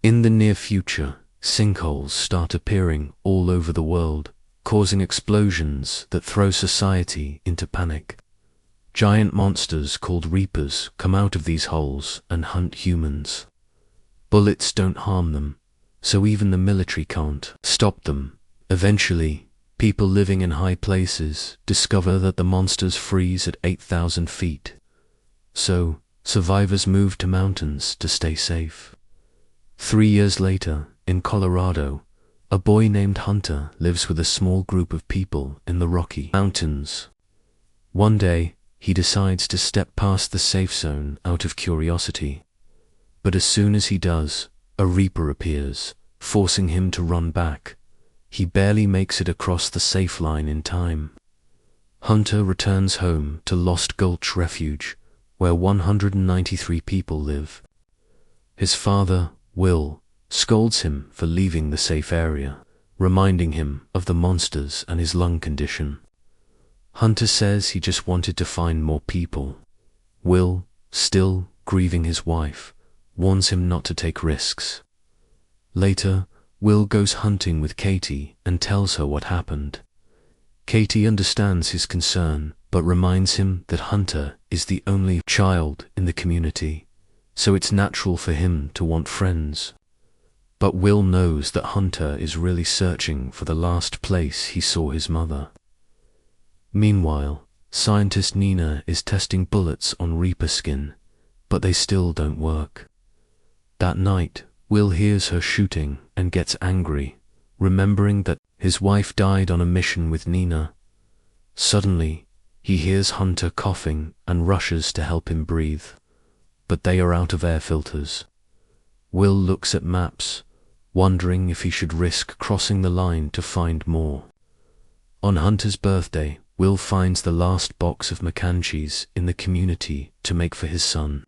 In the near future, sinkholes start appearing all over the world, causing explosions that throw society into panic. Giant monsters called reapers come out of these holes and hunt humans. Bullets don't harm them, so even the military can't stop them. Eventually, people living in high places discover that the monsters freeze at 8,000 feet. So, survivors move to mountains to stay safe. 3 years later, in Colorado, a boy named Hunter lives with a small group of people in the Rocky Mountains. One day, he decides to step past the safe zone out of curiosity. But as soon as he does, a reaper appears, forcing him to run back. He barely makes it across the safe line in time. Hunter returns home to Lost Gulch Refuge, where 193 people live. His father, Will, scolds him for leaving the safe area, reminding him of the monsters and his lung condition. Hunter says he just wanted to find more people. Will, still grieving his wife, warns him not to take risks. Later, Will goes hunting with Katie and tells her what happened. Katie understands his concern, but reminds him that Hunter is the only child in the community, so it's natural for him to want friends. But Will knows that Hunter is really searching for the last place he saw his mother. Meanwhile, scientist Nina is testing bullets on Reaper skin, but they still don't work. That night, Will hears her shooting and gets angry, remembering that his wife died on a mission with Nina. Suddenly, he hears Hunter coughing and rushes to help him breathe, but they are out of air filters. Will looks at maps, wondering if he should risk crossing the line to find more. On Hunter's birthday, Will finds the last box of McCann cheese in the community to make for his son.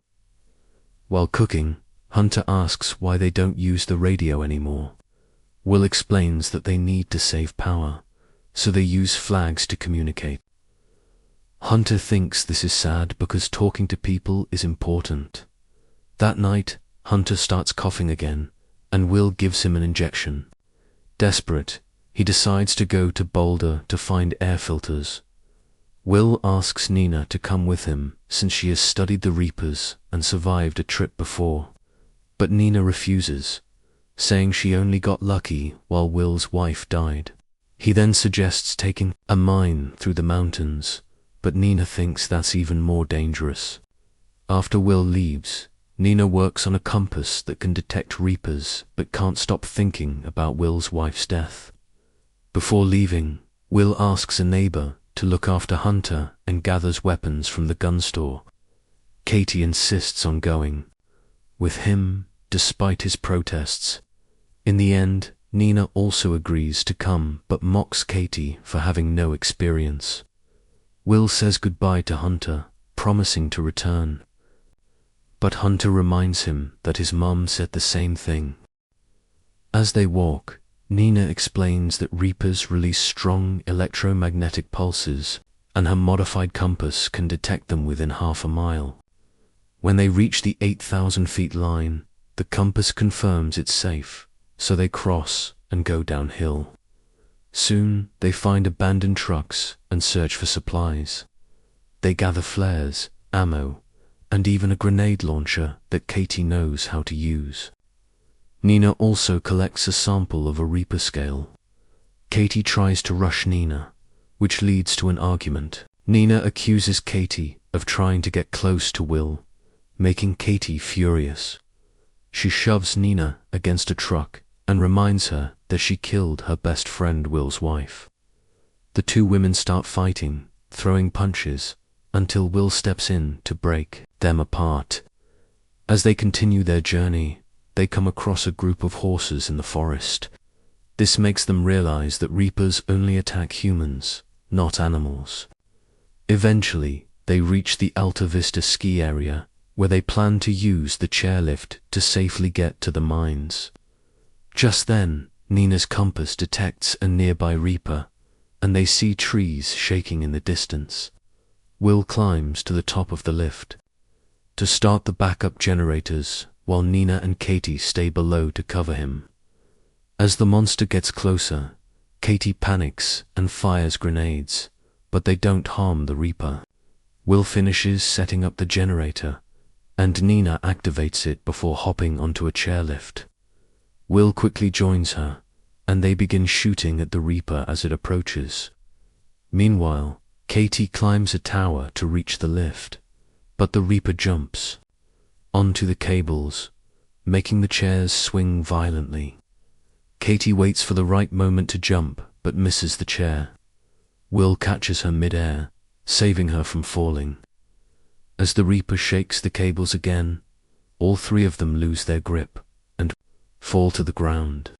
While cooking, Hunter asks why they don't use the radio anymore. Will explains that they need to save power, so they use flags to communicate. Hunter thinks this is sad because talking to people is important. That night, Hunter starts coughing again, and Will gives him an injection. Desperate, he decides to go to Boulder to find air filters. Will asks Nina to come with him since she has studied the Reapers and survived a trip before. But Nina refuses, saying she only got lucky while Will's wife died. He then suggests taking a mine through the mountains, but Nina thinks that's even more dangerous. After Will leaves, Nina works on a compass that can detect Reapers but can't stop thinking about Will's wife's death. Before leaving, Will asks a neighbor to look after Hunter and gathers weapons from the gun store. Katie insists on going with him despite his protests. In the end, Nina also agrees to come but mocks Katie for having no experience. Will says goodbye to Hunter, promising to return. But Hunter reminds him that his mom said the same thing. As they walk, Nina explains that Reapers release strong electromagnetic pulses, and her modified compass can detect them within half a mile. When they reach the 8,000 feet line, the compass confirms it's safe, so they cross and go downhill. Soon, they find abandoned trucks and search for supplies. They gather flares, ammo, and even a grenade launcher that Katie knows how to use. Nina also collects a sample of a Reaper scale. Katie tries to rush Nina, which leads to an argument. Nina accuses Katie of trying to get close to Will, making Katie furious. She shoves Nina against a truck and reminds her that she killed her best friend Will's wife. The two women start fighting, throwing punches, until Will steps in to break them apart. As they continue their journey, they come across a group of horses in the forest. This makes them realize that Reapers only attack humans, not animals. Eventually, they reach the Alta Vista ski area, where they plan to use the chairlift to safely get to the mines. Just then, Nina's compass detects a nearby Reaper, and they see trees shaking in the distance. Will climbs to the top of the lift. To start the backup generators, while Nina and Katie stay below to cover him. As the monster gets closer, Katie panics and fires grenades, but they don't harm the Reaper. Will finishes setting up the generator, and Nina activates it before hopping onto a chairlift. Will quickly joins her, and they begin shooting at the Reaper as it approaches. Meanwhile, Katie climbs a tower to reach the lift, but the Reaper jumps onto the cables, making the chairs swing violently. Katie waits for the right moment to jump, but misses the chair. Will catches her mid-air, saving her from falling. As the Reaper shakes the cables again, all three of them lose their grip and fall to the ground.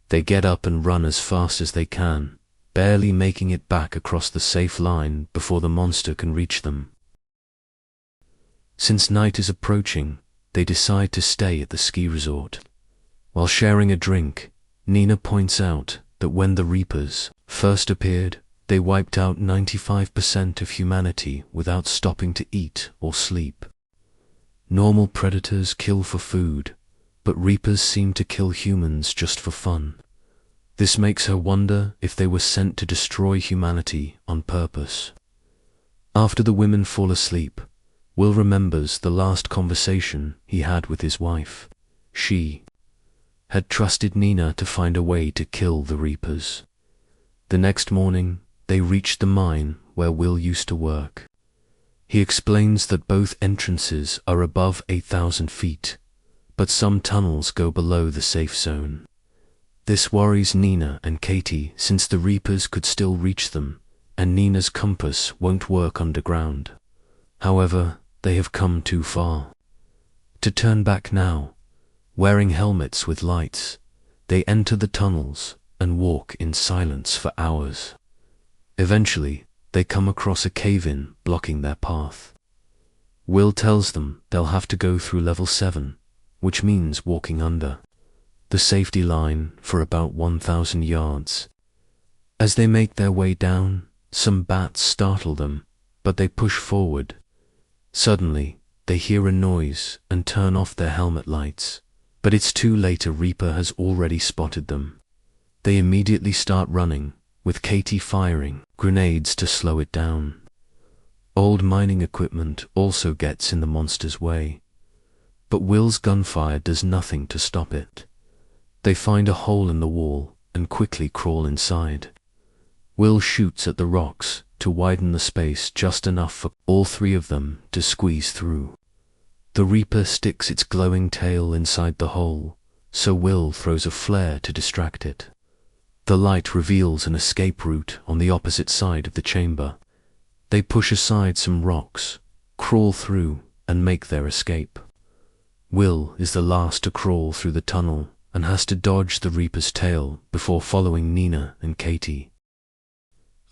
They get up and run as fast as they can, barely making it back across the safe line before the monster can reach them. Since night is approaching, they decide to stay at the ski resort. While sharing a drink, Nina points out that when the Reapers first appeared, they wiped out 95% of humanity without stopping to eat or sleep. Normal predators kill for food, but Reapers seem to kill humans just for fun. This makes her wonder if they were sent to destroy humanity on purpose. After the women fall asleep, Will remembers the last conversation he had with his wife. She had trusted Nina to find a way to kill the Reapers. The next morning, they reach the mine where Will used to work. He explains that both entrances are above 8,000 feet, but some tunnels go below the safe zone. This worries Nina and Katie since the Reapers could still reach them, and Nina's compass won't work underground. However, they have come too far to turn back now. Wearing helmets with lights, they enter the tunnels and walk in silence for hours. Eventually, they come across a cave-in blocking their path. Will tells them they'll have to go through level 7, which means walking under the safety line for about 1,000 yards. As they make their way down, some bats startle them, but they push forward. Suddenly, they hear a noise and turn off their helmet lights, but it's too late. A Reaper has already spotted them. They immediately start running, with Katie firing grenades to slow it down. Old mining equipment also gets in the monster's way, but Will's gunfire does nothing to stop it. They find a hole in the wall and quickly crawl inside. Will shoots at the rocks to widen the space just enough for all three of them to squeeze through. The Reaper sticks its glowing tail inside the hole, so Will throws a flare to distract it. The light reveals an escape route on the opposite side of the chamber. They push aside some rocks, crawl through, and make their escape. Will is the last to crawl through the tunnel and has to dodge the Reaper's tail before following Nina and Katie.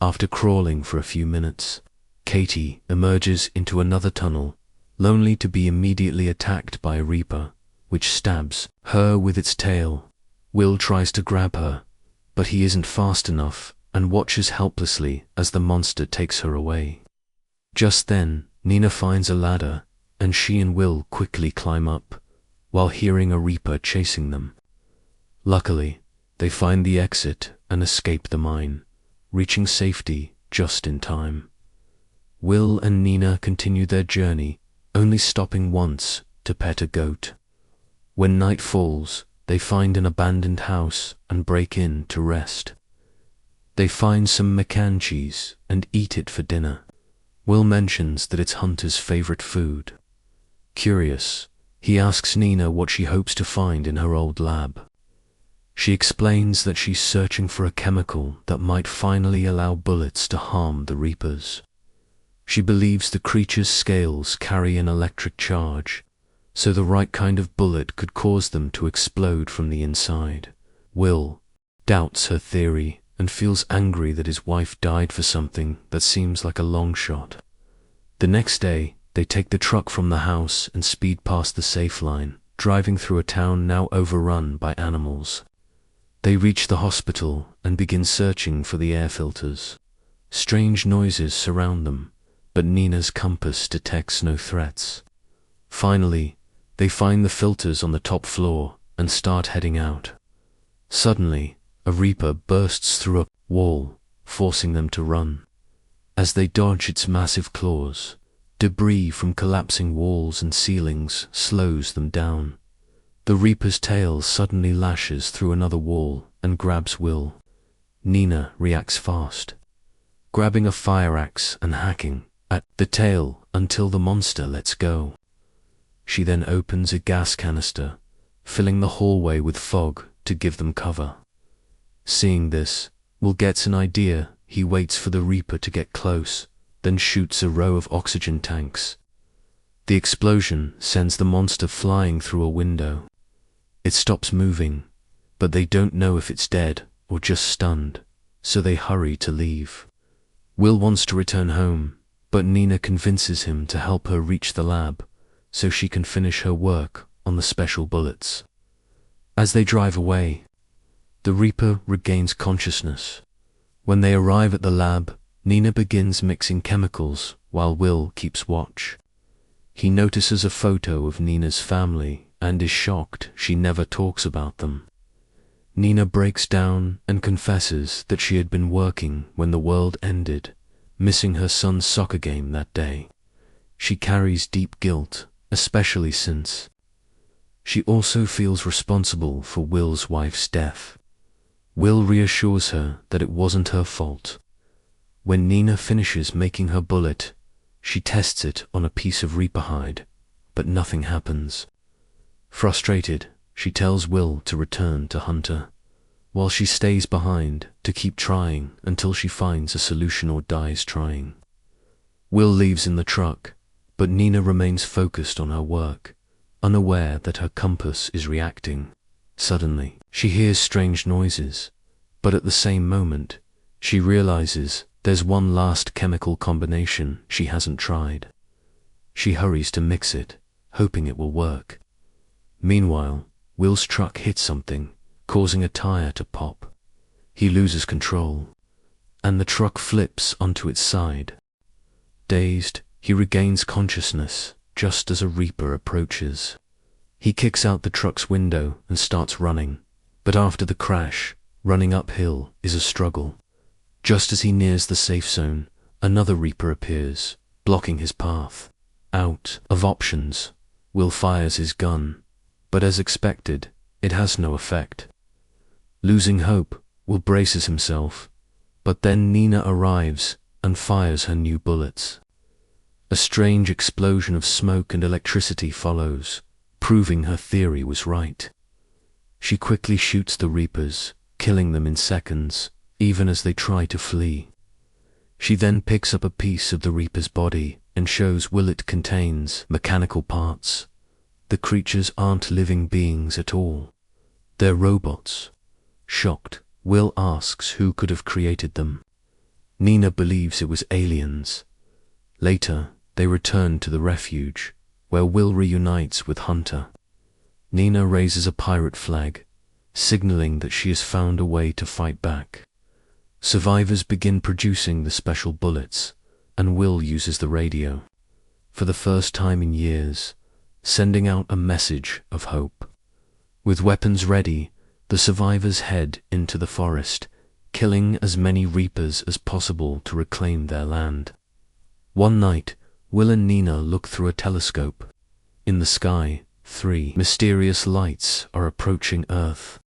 After crawling for a few minutes, Katie emerges into another tunnel, only to be immediately attacked by a Reaper, which stabs her with its tail. Will tries to grab her, but he isn't fast enough and watches helplessly as the monster takes her away. Just then, Nina finds a ladder, and she and Will quickly climb up, while hearing a Reaper chasing them. Luckily, they find the exit and escape the mine, reaching safety just in time. Will and Nina continue their journey, only stopping once to pet a goat. When night falls, they find an abandoned house and break in to rest. They find some Maccarin cheese and eat it for dinner. Will mentions that it's Hunter's favorite food. Curious, he asks Nina what she hopes to find in her old lab. She explains that she's searching for a chemical that might finally allow bullets to harm the Reapers. She believes the creature's scales carry an electric charge, so the right kind of bullet could cause them to explode from the inside. Will doubts her theory and feels angry that his wife died for something that seems like a long shot. The next day, they take the truck from the house and speed past the safe line, driving through a town now overrun by animals. They reach the hospital and begin searching for the air filters. Strange noises surround them, but Nina's compass detects no threats. Finally, They find the filters on the top floor and start heading out. Suddenly, a reaper bursts through a wall, forcing them to run. As they dodge its massive claws, debris from collapsing walls and ceilings slows them down. The reaper's tail suddenly lashes through another wall and grabs Will. Nina reacts fast, grabbing a fire axe and hacking at the tail until the monster lets go. She then opens a gas canister, filling the hallway with fog to give them cover. Seeing this, Will gets an idea. He waits for the reaper to get close, then shoots a row of oxygen tanks. The explosion sends the monster flying through a window. It stops moving, but they don't know if it's dead or just stunned, so they hurry to leave. Will wants to return home, but Nina convinces him to help her reach the lab so she can finish her work on the special bullets. As they drive away, the reaper regains consciousness. When they arrive at the lab, Nina begins mixing chemicals while Will keeps watch. He notices a photo of Nina's family and is shocked she never talks about them. Nina breaks down and confesses that she had been working when the world ended, missing her son's soccer game that day. She carries deep guilt, especially since she also feels responsible for Will's wife's death. Will reassures her that it wasn't her fault. When Nina finishes making her bullet, she tests it on a piece of reaper hide, but nothing happens. Frustrated, she tells Will to return to Hunter, while she stays behind to keep trying until she finds a solution or dies trying. Will leaves in the truck, but Nina remains focused on her work, unaware that her compass is reacting. Suddenly, she hears strange noises, but at the same moment, she realizes there's one last chemical combination she hasn't tried. She hurries to mix it, hoping it will work. Meanwhile, Will's truck hits something, causing a tire to pop. He loses control, and the truck flips onto its side. Dazed, he regains consciousness just as a reaper approaches. He kicks out the truck's window and starts running, but after the crash, running uphill is a struggle. Just as he nears the safe zone, another reaper appears, blocking his path. Out of options, Will fires his gun, but as expected, it has no effect. Losing hope, Will braces himself, but then Nina arrives and fires her new bullets. A strange explosion of smoke and electricity follows, proving her theory was right. She quickly shoots the reapers, killing them in seconds, even as they try to flee. She then picks up a piece of the reaper's body and shows Will it contains mechanical parts. The creatures aren't living beings at all. They're robots. Shocked, Will asks who could have created them. Nina believes it was aliens. Later, they return to the refuge, where Will reunites with Hunter. Nina raises a pirate flag, signaling that she has found a way to fight back. Survivors begin producing the special bullets, and Will uses the radio, for the first time in years, sending out a message of hope. With weapons ready, the survivors head into the forest, killing as many reapers as possible to reclaim their land. One night, Will and Nina look through a telescope. In the sky, 3 mysterious lights are approaching Earth.